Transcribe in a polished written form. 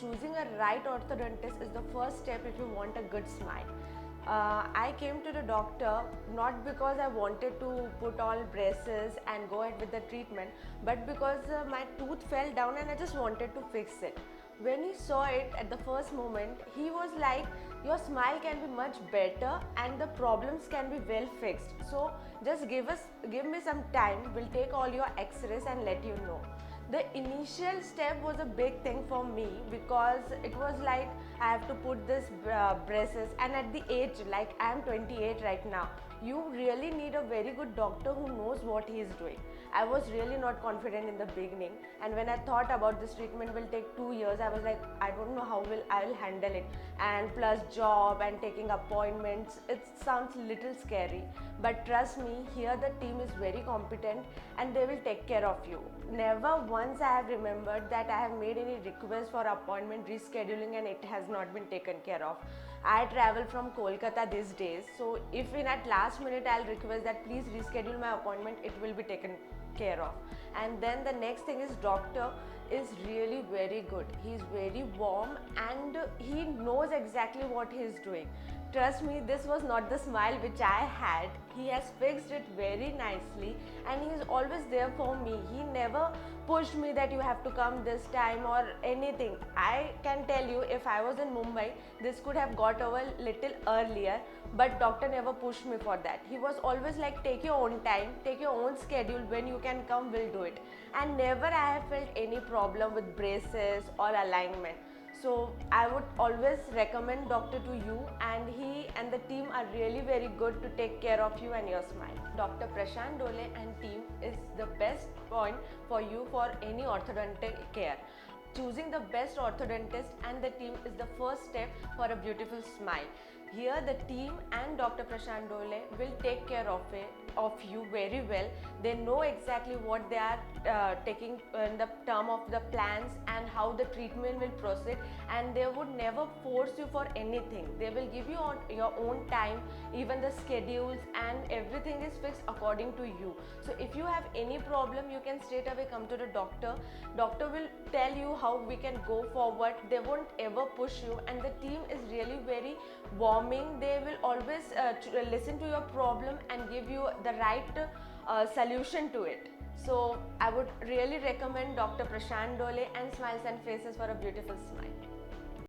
choosing a right orthodontist is the first step if you want a good smile. I came to the doctor not because I wanted to put all braces and go ahead with the treatment, but because my tooth fell down and I just wanted to fix it. When he saw it at the first moment, he was like, your smile can be much better and the problems can be well fixed. So just give me some time, we'll take all your x-rays and let you know. The initial step was a big thing for me because it was like I have to put this braces, and at the age like I am 28 right now, you really need a very good doctor who knows what he is doing. I was really not confident in the beginning, and when I thought about this treatment will take 2 years, I was like, I don't know how I will handle it, and plus job and taking appointments, it sounds little scary. But trust me, here the team is very competent and they will take care of you. Never once I have remembered that I have made any request for appointment rescheduling and it has not been taken care of. I travel from Kolkata these days, so if in at last minute I'll request that please reschedule my appointment, it will be taken care of. And then the next thing is doctor is really very good. He's very warm and he knows exactly what he's doing. Trust me, this was not the smile which I had. He has fixed it very nicely and he's always there for me. He never pushed me that you have to come this time or anything. I can tell you, if I was in Mumbai, this could have got over little earlier, but doctor never pushed me for that. He was always like, take your own time, take your own schedule, when you can come, we'll do it. And never I have felt any problem with braces or alignment. So I would always recommend doctor to you, and he and the team are really very good to take care of you and your smile. Dr. Prashant Dole and team is the best point for you for any orthodontic care. Choosing the best orthodontist and the team is the first step for a beautiful smile. Here the team and Dr. Prashant Dole will take care of you very well. They know exactly what they are taking in the term of the plans and how the treatment will proceed, and they would never force you for anything. They will give you on your own time, even the schedules and everything is fixed according to you. So if you have any problem, you can straight away come to the doctor. Doctor will tell you how we can go forward. They won't ever push you, and the team is really very warming. They will always listen to your problem and give you the right solution to it. So I would really recommend Dr. Prashant Dole and Smiles and Faces for a beautiful smile.